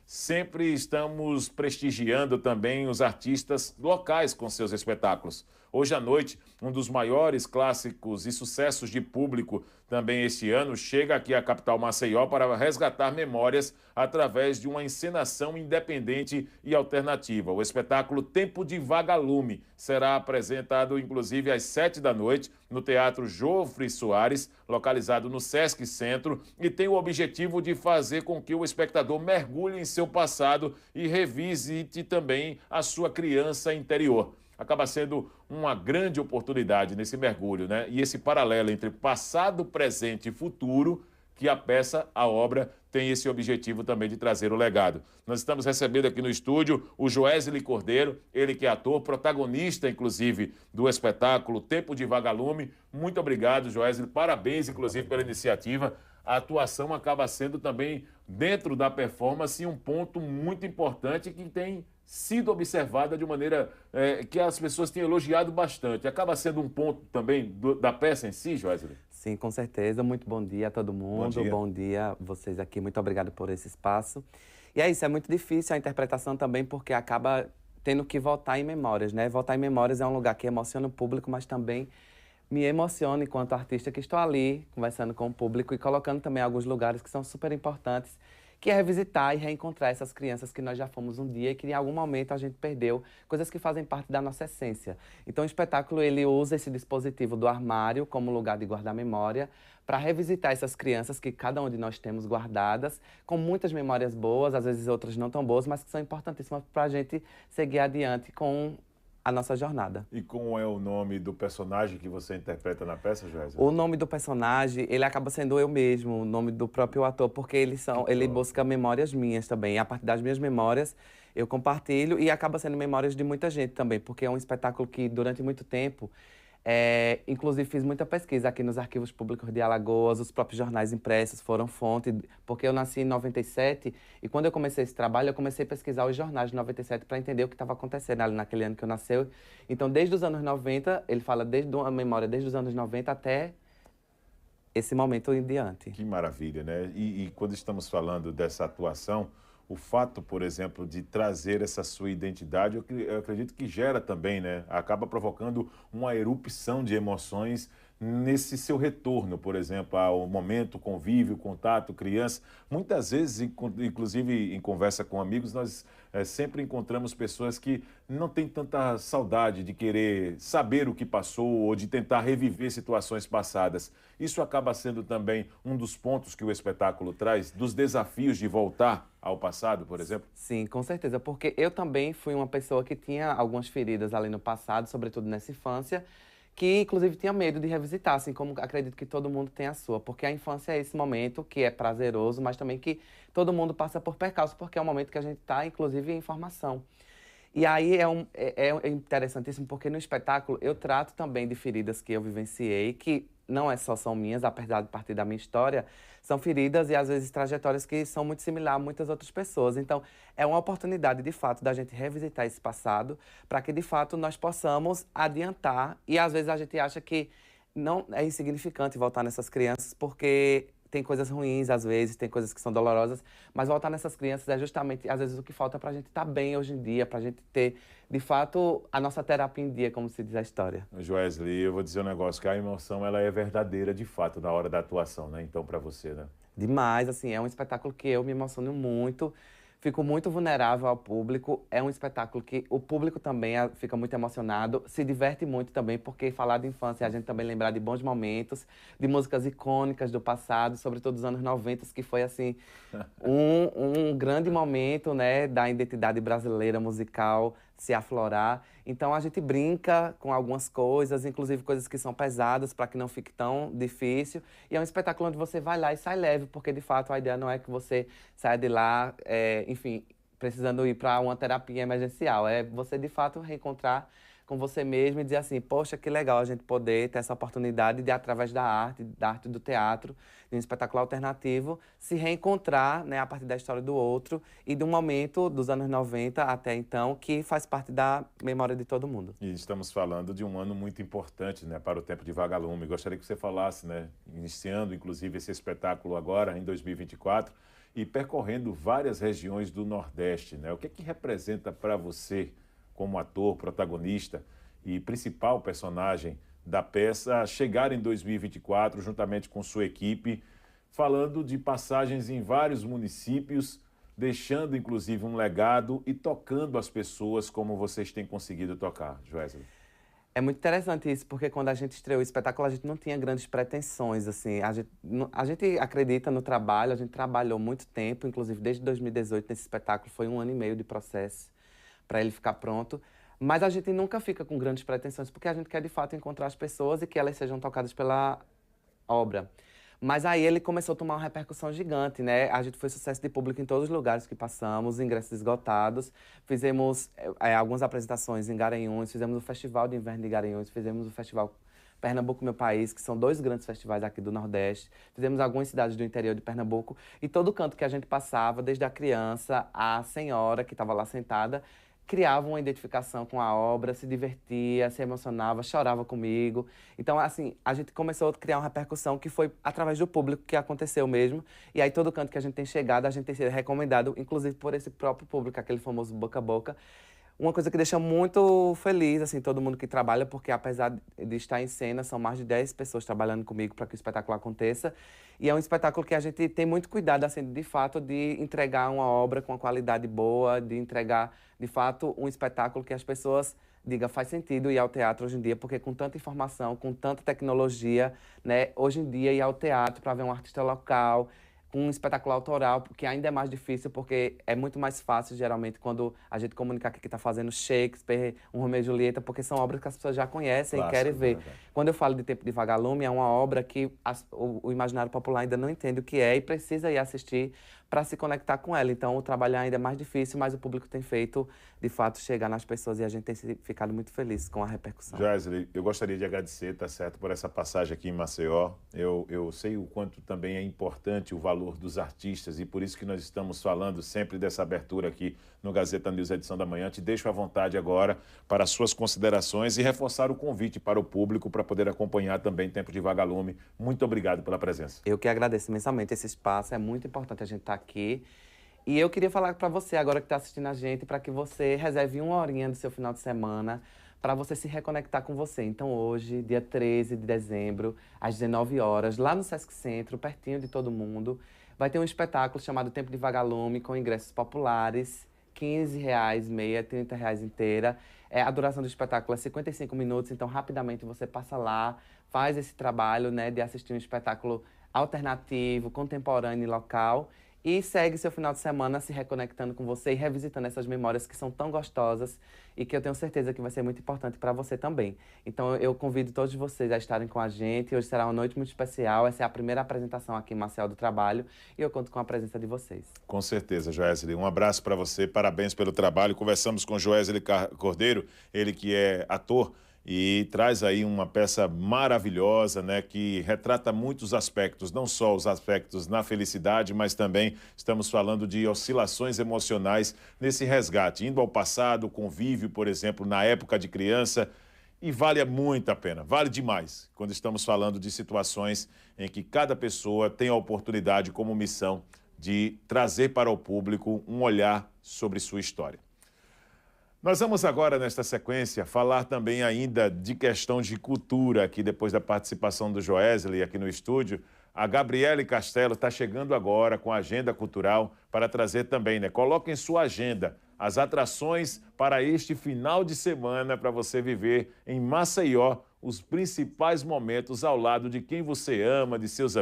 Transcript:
sempre estamos prestigiando também os artistas locais com seus espetáculos. Hoje à noite, um dos maiores clássicos e sucessos de público também este ano chega aqui à capital Maceió para resgatar memórias através de uma encenação independente e alternativa. O espetáculo Tempo de Vagalume será apresentado, inclusive, às 7 da noite no Teatro Jofre Soares, localizado no Sesc Centro, e tem o objetivo de fazer com que o espectador mergulhe em seu passado e revisite também a sua criança interior. Acaba sendo uma grande oportunidade nesse mergulho, né? E esse paralelo entre passado, presente e futuro, que a peça, a obra, tem esse objetivo também de trazer o legado. Nós estamos recebendo aqui no estúdio o Joesley Cordeiro, ele que é ator, protagonista, inclusive, do espetáculo Tempo de Vagalume. Muito obrigado, Joesley. Parabéns, inclusive, pela iniciativa. A atuação acaba sendo também, dentro da performance, um ponto muito importante que tem sido observada de maneira que as pessoas têm elogiado bastante. Acaba sendo um ponto também da peça em si, Joesley? Sim, com certeza. Muito bom dia a todo mundo. Bom dia. Bom dia a vocês aqui. Muito obrigado por esse espaço. E é isso, é muito difícil a interpretação também, porque acaba tendo que voltar em memórias, né? Voltar em memórias é um lugar que emociona o público, mas também me emociona enquanto artista que estou ali, conversando com o público e colocando também alguns lugares que são super importantes, que é revisitar e reencontrar essas crianças que nós já fomos um dia e que em algum momento a gente perdeu, coisas que fazem parte da nossa essência. Então o espetáculo ele usa esse dispositivo do armário como lugar de guardar memória para revisitar essas crianças que cada um de nós temos guardadas, com muitas memórias boas, às vezes outras não tão boas, mas que são importantíssimas para a gente seguir adiante com a nossa jornada. E como é o nome do personagem que você interpreta na peça, Joesley? O nome do personagem, ele acaba sendo eu mesmo, o nome do próprio ator, porque ele busca memórias minhas também. E a partir das minhas memórias, eu compartilho e acaba sendo memórias de muita gente também, porque é um espetáculo que, durante muito tempo, inclusive fiz muita pesquisa aqui nos arquivos públicos de Alagoas, os próprios jornais impressos foram fonte, porque eu nasci em 97 e quando eu comecei esse trabalho, eu comecei a pesquisar os jornais de 97 para entender o que estava acontecendo ali naquele ano que eu nasci. Então, desde os anos 90, ele fala desde uma memória desde os anos 90 até esse momento em diante. Que maravilha, né? E quando estamos falando dessa atuação, o fato, por exemplo, de trazer essa sua identidade, eu acredito que gera também, né? Acaba provocando uma erupção de emoções nesse seu retorno, por exemplo, ao momento, convívio, contato, criança. Muitas vezes, inclusive em conversa com amigos, nós sempre encontramos pessoas que não têm tanta saudade de querer saber o que passou ou de tentar reviver situações passadas. Isso acaba sendo também um dos pontos que o espetáculo traz, dos desafios de voltar ao passado, por exemplo? Sim, com certeza, porque eu também fui uma pessoa que tinha algumas feridas ali no passado, sobretudo nessa infância, que inclusive tinha medo de revisitar, assim como acredito que todo mundo tem a sua, porque a infância é esse momento que é prazeroso, mas também que todo mundo passa por percalço, porque é um momento que a gente está, inclusive, em formação. E aí é interessantíssimo, porque no espetáculo eu trato também de feridas que eu vivenciei, que não é só são minhas, apesar de partir da minha história, são feridas e às vezes trajetórias que são muito similares a muitas outras pessoas. Então, é uma oportunidade, de fato, da gente revisitar esse passado, para que, de fato, nós possamos adiantar. E às vezes a gente acha que não é insignificante voltar nessas crianças, porque tem coisas ruins, às vezes, tem coisas que são dolorosas, mas voltar nessas crianças é justamente, às vezes, o que falta pra gente estar bem hoje em dia, pra gente ter, de fato, a nossa terapia em dia, como se diz a história. Joesley, eu vou dizer um negócio, que a emoção ela é verdadeira de fato na hora da atuação, né? Então, para você, né? Demais, assim, é um espetáculo que eu me emociono muito, fico muito vulnerável ao público, é um espetáculo que o público também fica muito emocionado, se diverte muito também, porque falar de infância é a gente também lembrar de bons momentos, de músicas icônicas do passado, sobretudo dos anos 90, que foi, assim, um grande momento, né, da identidade brasileira musical se aflorar. Então a gente brinca com algumas coisas, inclusive coisas que são pesadas, para que não fique tão difícil. E é um espetáculo onde você vai lá e sai leve, porque de fato a ideia não é que você saia de lá, enfim, precisando ir para uma terapia emergencial. É você de fato reencontrar com você mesmo e dizer assim, poxa, que legal a gente poder ter essa oportunidade de, através da arte do teatro, de um espetáculo alternativo, se reencontrar, né, a partir da história do outro e de um momento dos anos 90 até então, que faz parte da memória de todo mundo. E estamos falando de um ano muito importante, né, para o Tempo de Vagalume. Gostaria que você falasse, né, iniciando inclusive esse espetáculo agora, em 2024, e percorrendo várias regiões do Nordeste, né? O que é que representa para você, como ator, protagonista e principal personagem da peça, chegar em 2024, juntamente com sua equipe, falando de passagens em vários municípios, deixando inclusive um legado e tocando as pessoas como vocês têm conseguido tocar, Joesley? É muito interessante isso, porque quando a gente estreou o espetáculo, a gente não tinha grandes pretensões, assim. A gente acredita no trabalho, a gente trabalhou muito tempo, inclusive desde 2018 nesse espetáculo, foi 1 ano e meio de processo para ele ficar pronto. Mas a gente nunca fica com grandes pretensões, porque a gente quer de fato encontrar as pessoas e que elas sejam tocadas pela obra. Mas aí ele começou a tomar uma repercussão gigante, né? A gente foi sucesso de público em todos os lugares que passamos, ingressos esgotados. Fizemos algumas apresentações em Garanhuns, fizemos o Festival de Inverno de Garanhuns, fizemos o Festival Pernambuco Meu País, que são 2 grandes festivais aqui do Nordeste. Fizemos algumas cidades do interior de Pernambuco. E todo canto que a gente passava, desde a criança à senhora que estava lá sentada, criava uma identificação com a obra, se divertia, se emocionava, chorava comigo. Então, assim, a gente começou a criar uma repercussão que foi através do público que aconteceu mesmo. E aí, todo canto que a gente tem chegado, a gente tem sido recomendado, inclusive por esse próprio público, aquele famoso boca a boca. Uma coisa que deixa muito feliz, assim, todo mundo que trabalha, porque apesar de estar em cena, são mais de 10 pessoas trabalhando comigo para que o espetáculo aconteça. E é um espetáculo que a gente tem muito cuidado, assim, de fato, de entregar uma obra com uma qualidade boa, de entregar, de fato, um espetáculo que as pessoas digam faz sentido ir ao teatro hoje em dia, porque com tanta informação, com tanta tecnologia, né, hoje em dia ir ao teatro para ver um artista local, com um espetáculo autoral, porque ainda é mais difícil, porque é muito mais fácil, geralmente, quando a gente comunica que está fazendo Shakespeare, um Romeu e Julieta, porque são obras que as pessoas já conhecem e querem ver. Quando eu falo de Tempo de Vagalume, é uma obra que o imaginário popular ainda não entende o que é e precisa ir assistir para se conectar com ela. Então, o trabalho ainda é mais difícil, mas o público tem feito, de fato, chegar nas pessoas e a gente tem ficado muito feliz com a repercussão. Joesley, eu gostaria de agradecer, tá certo, por essa passagem aqui em Maceió. Eu sei o quanto também é importante o valor dos artistas e por isso que nós estamos falando sempre dessa abertura aqui no Gazeta News Edição da Manhã. Te deixo à vontade agora para as suas considerações e reforçar o convite para o público para poder acompanhar também Tempo de Vagalume. Muito obrigado pela presença. Eu que agradeço imensamente esse espaço, é muito importante a gente estar aqui. E eu queria falar para você agora que está assistindo a gente, para que você reserve 1 horinha do seu final de semana para você se reconectar com você. Então hoje, dia 13 de dezembro, às 19 horas, lá no Sesc Centro, pertinho de todo mundo, vai ter um espetáculo chamado Tempo de Vagalume, com ingressos populares, R$15, meia, R$30 inteira. A duração do espetáculo é 55 minutos, então rapidamente você passa lá, faz esse trabalho, né, de assistir um espetáculo alternativo, contemporâneo e local, e segue seu final de semana se reconectando com você e revisitando essas memórias que são tão gostosas e que eu tenho certeza que vai ser muito importante para você também. Então eu convido todos vocês a estarem com a gente. Hoje será uma noite muito especial. Essa é a primeira apresentação aqui em Maceió do Trabalho e eu conto com a presença de vocês. Com certeza, Joesley. Um abraço para você, parabéns pelo trabalho. Conversamos com Joesley Cordeiro, ele que é ator, e traz aí uma peça maravilhosa, né, que retrata muitos aspectos, não só os aspectos na felicidade, mas também estamos falando de oscilações emocionais nesse resgate, indo ao passado, convívio, por exemplo, na época de criança, e vale muito a pena, vale demais, quando estamos falando de situações em que cada pessoa tem a oportunidade como missão de trazer para o público um olhar sobre sua história. Nós vamos agora, nesta sequência, falar também ainda de questão de cultura, aqui depois da participação do Joesley aqui no estúdio. A Gabriele Castelo está chegando agora com a agenda cultural para trazer também, né? Coloque em sua agenda as atrações para este final de semana para você viver em Maceió os principais momentos ao lado de quem você ama, de seus amigos.